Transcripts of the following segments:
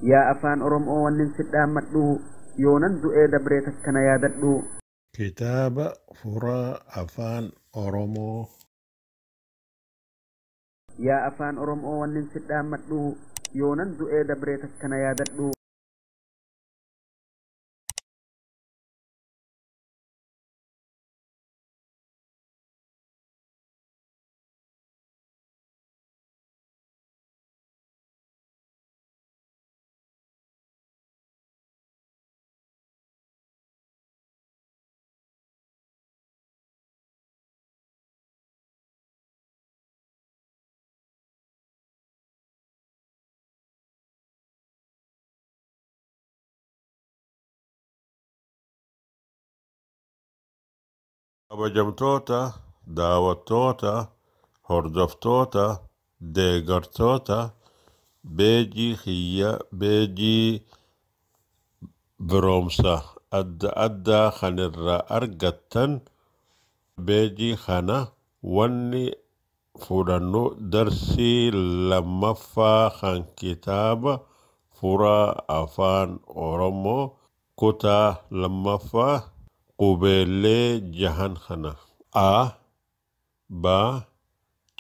Yaa afaan Oromoo wannin sidhaammadhu yoonan du'ee dabreet akkana yaadadhu. Kitaaba furaa afaan Oromoo. Yaa afaan Oromoo wannin sidhaammadhu yoonan du'ee dabreet akkana yaadadhu. Kabajamtoota, daawwattoota, hordoftoota, deeggartoota, beejii xiyya, beejii biroomsa adda addaa kan irraa argattan, beejii kana wanni fudhannu darsii lammaffaa kan kitaaba furaa afaan Oromoo kutaa lammaffaa qubeellee jahan kana a ba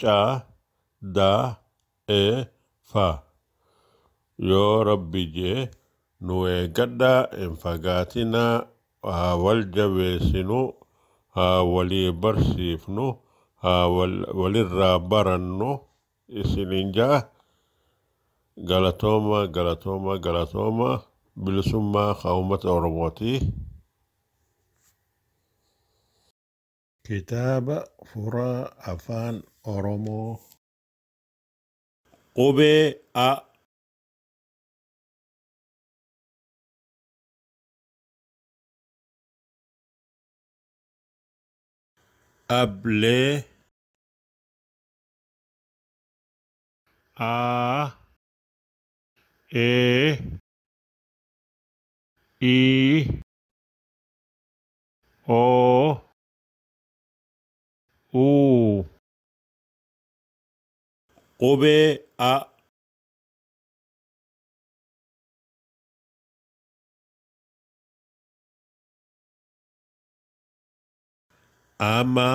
ca da e fa yoo rabbi jee nu eegadha hin fagaatinaa haa wal jabeessinu haa walii barsiifnu haa walirraa barannu isinin jaa galatooma bilisummaa uummata Oromooti. Kitaaba furaa afaan Oromoo. Qubee a ablee a e i o u qubee a ama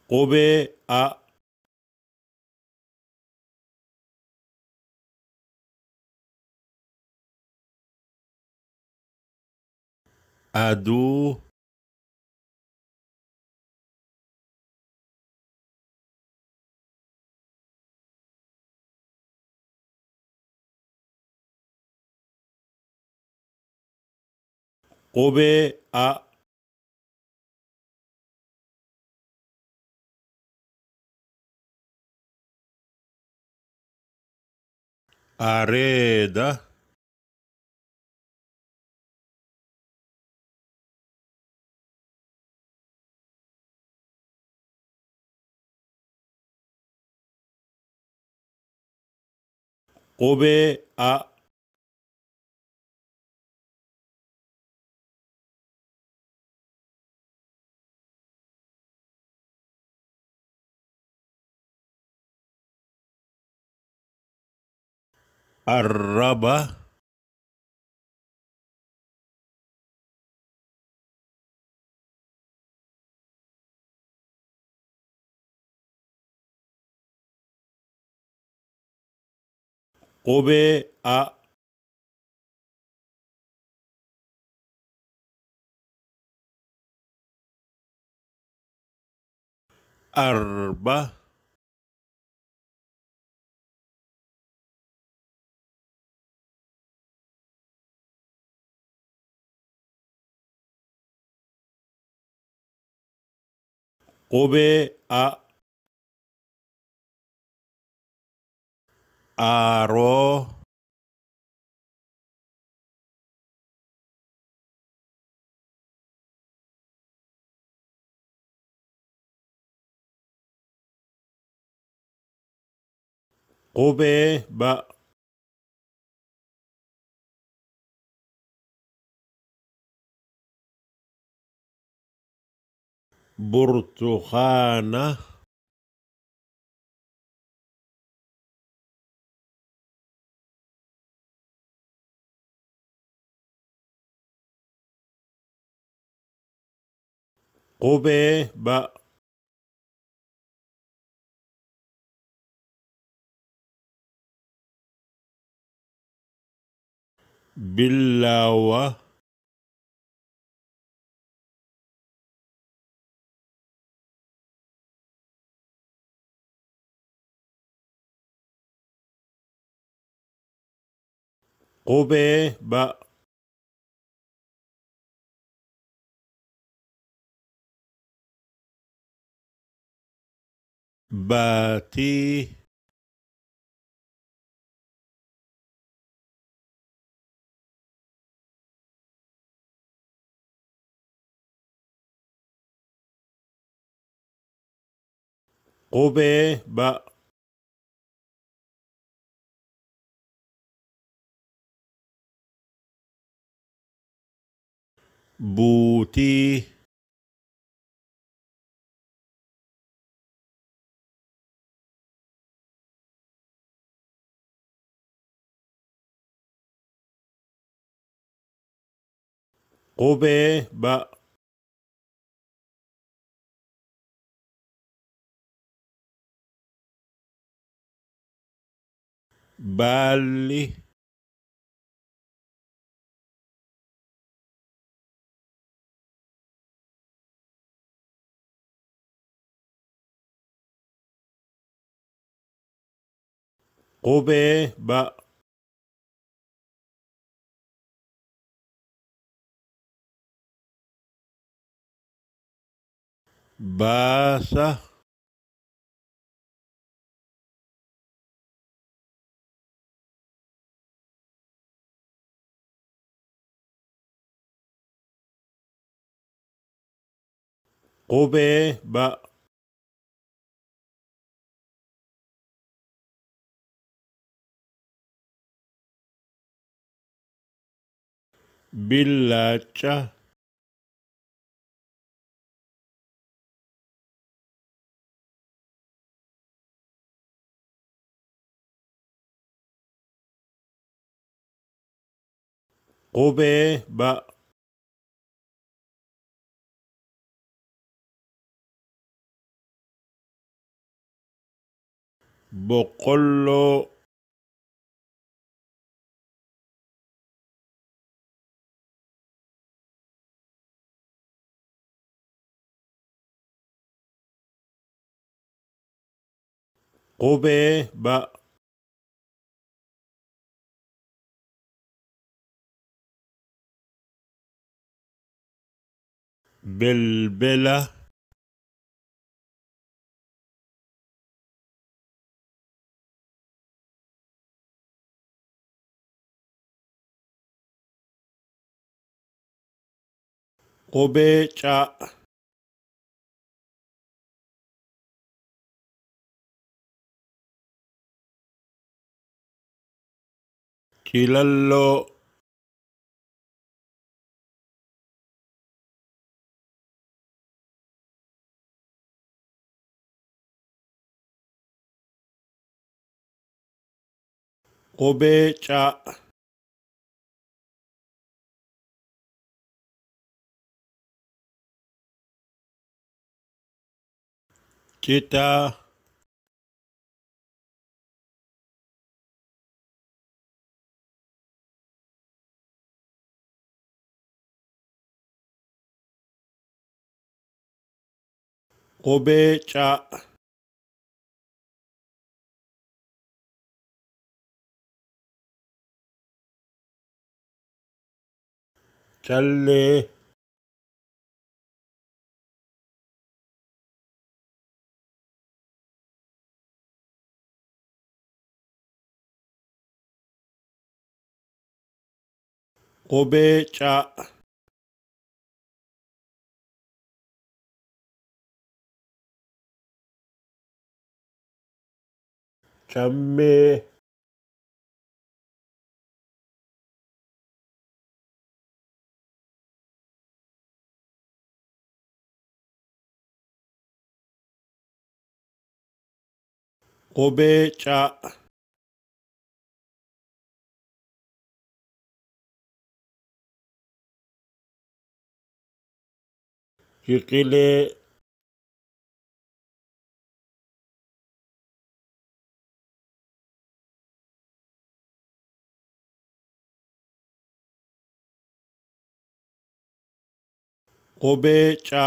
qubee a aduu qubee a areeda qubee a arraba qubee a arba qubee a aaroo qubee ba برتقانة قبي با باللاوة قبي با باتي قبي با بوتي قبي با بالي قبي با باسة قبي با بلاچة قبي با بقولو قبي با بلبلة قبيشة كيلالو قبيشة كتا قبيشة كالي قبيشة كمي qubee ca shiqilee qubee ca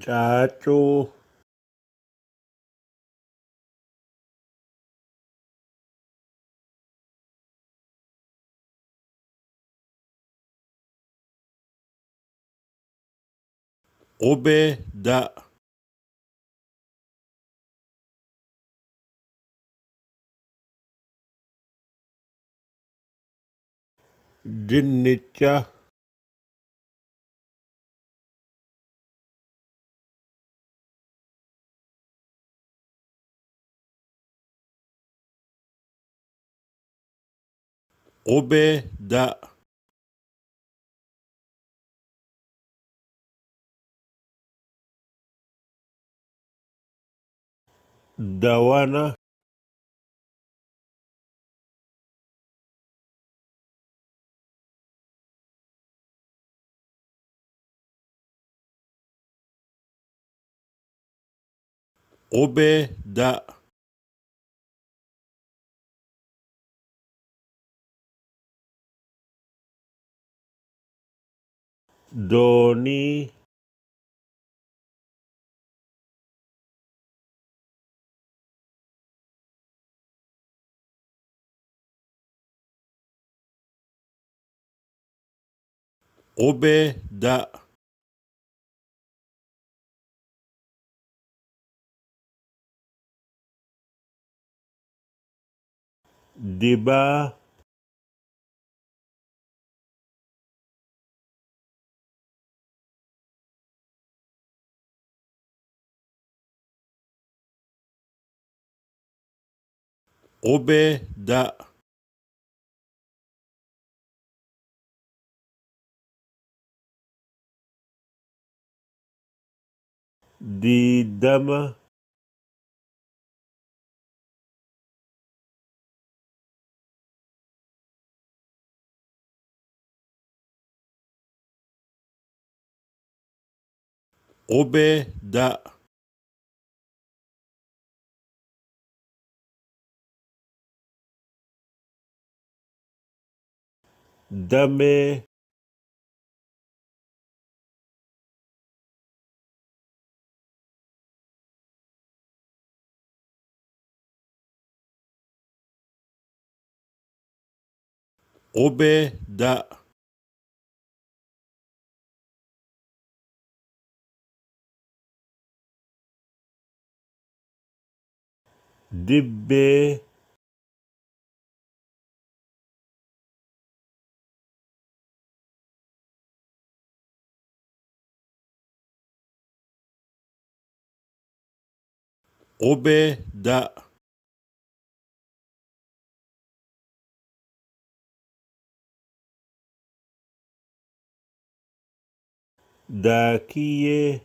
caacuu qubee da dinnicha qubee da dawana qubee da doonii qubee da dibaa qubee da diidama qubee da damee qubee da dibbee qubee da daakiyyee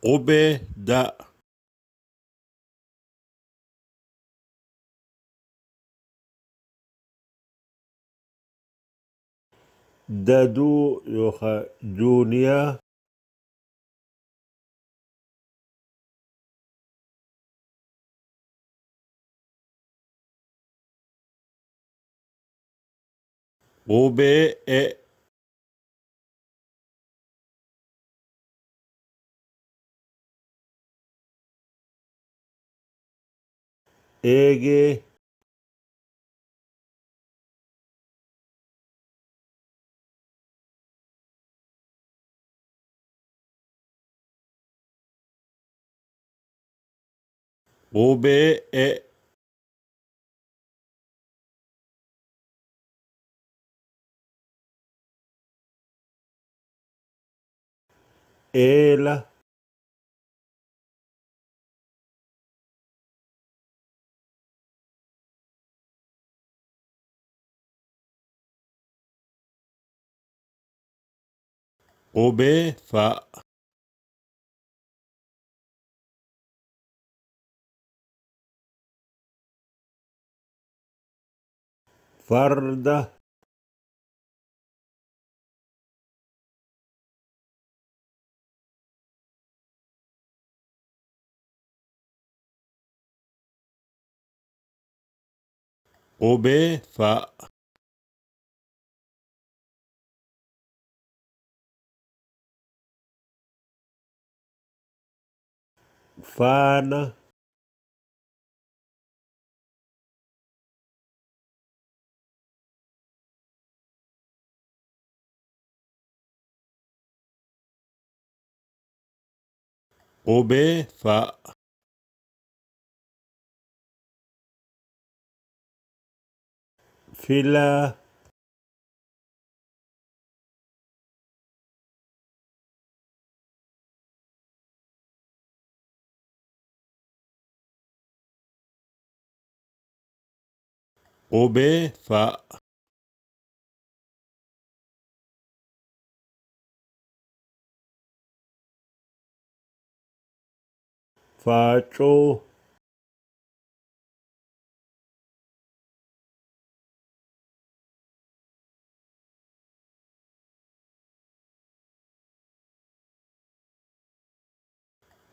qubee da daduu yookaan juuniyaa qubee e eegee qubee e إيلة قبي فاء فردة قبي فاء فانة قبي فاء فلا قبي فاء فاچو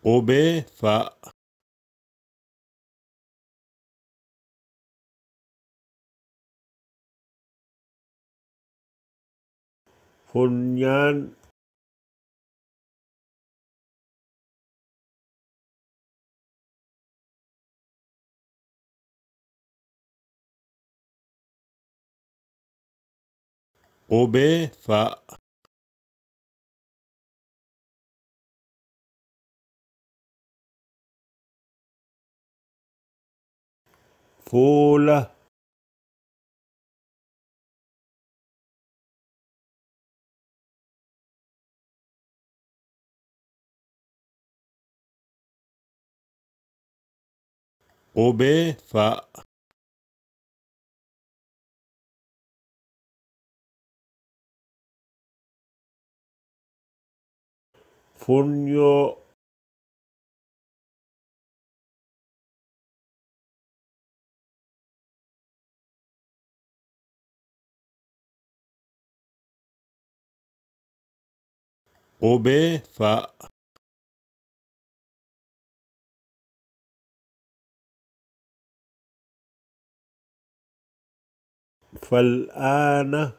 قبي فاء فنيان قبي فاء فولة قبي فاء فنيو قبي فاء فالآن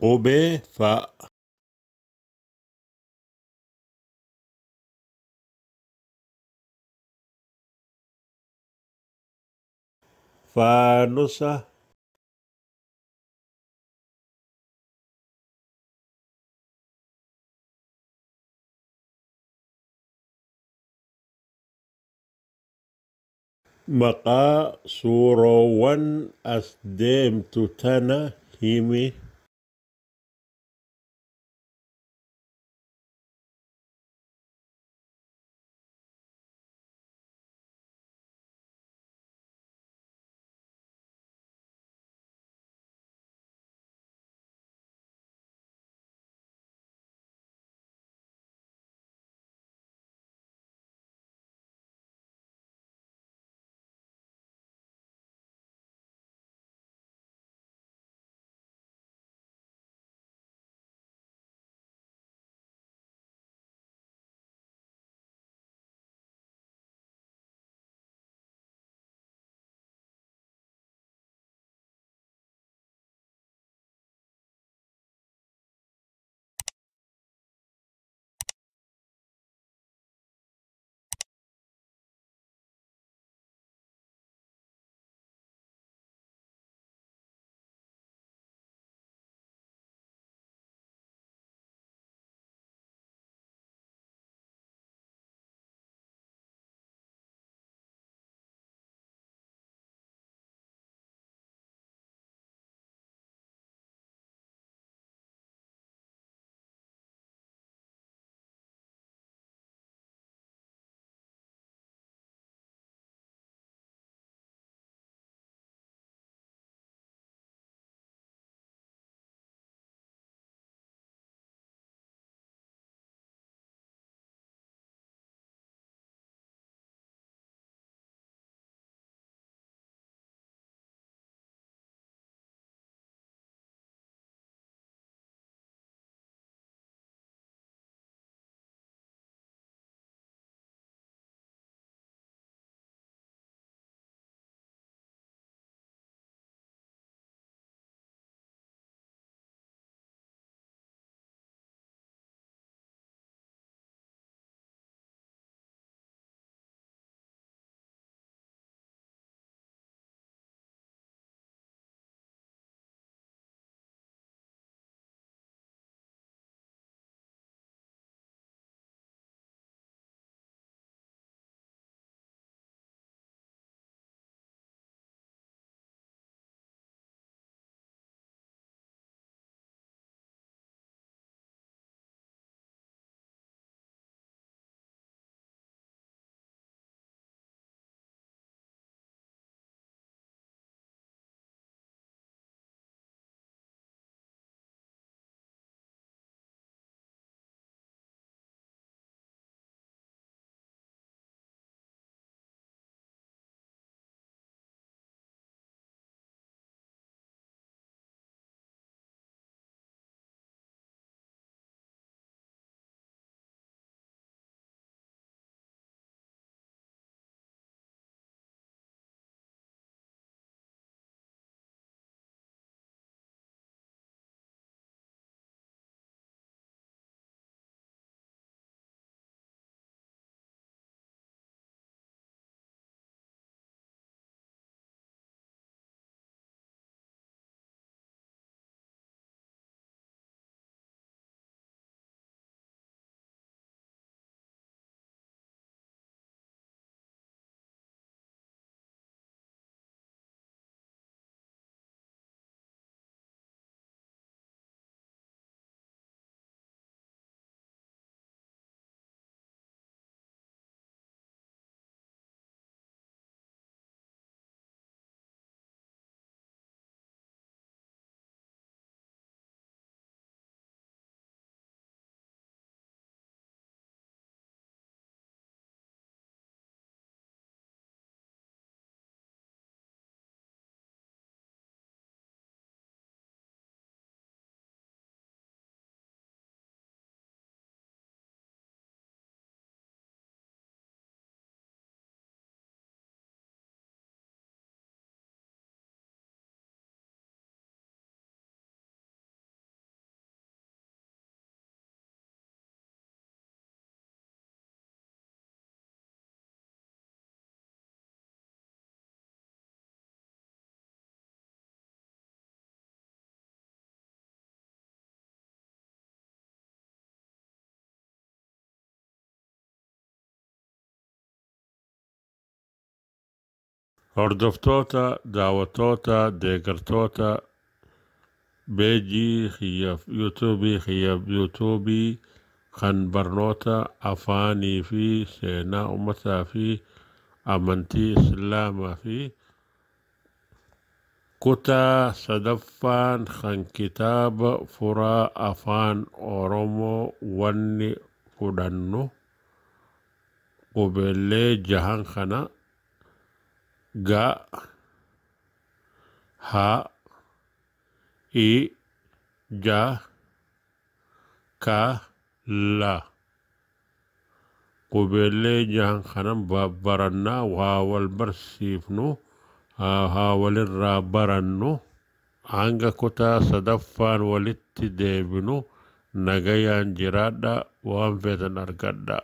قبي فاء فانوسة مقا سوروان أسديم تتنا هيمي hordoftoota daawwattoota deeggartoota beejii xiyyaaf yuutuubii kan barnoota afaanii fi seenaa ummataa fi amantii islaamaa fi kutaa sadaffaan kan kitaaba furaa afaan oromoo wanni fudhannu qubeellee jahan kana ga ha i ja ka la qubeellee jahan kanan barannaa waa wal barsiifnu haa walirraa barannu hanga kutaa sadaffaan walitti deebinu nagayaan jiraadha waan feetan argadha.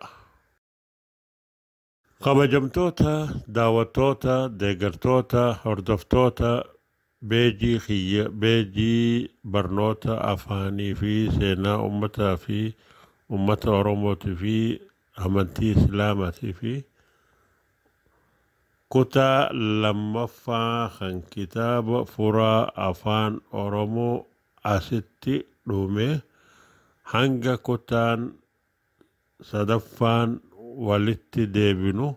Kabajamtoota daawwattoota deeggartoota hordoftoota beejii barnoota afaanii fi seenaa ummataa fi ummata oromootii fi amantii islaamaatii fi kutaa lammaffaa kan kitaaba furaa afaan oromoo asitti dhume hanga kutaan sadaffaan walitti deebinu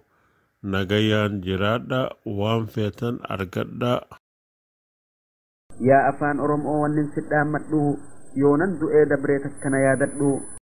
nagayaan jiraadha waan feetan argadha. yaa afaan oromoo wannin sidhaan madhu yoonan du'ee dabree takkana yaadadhu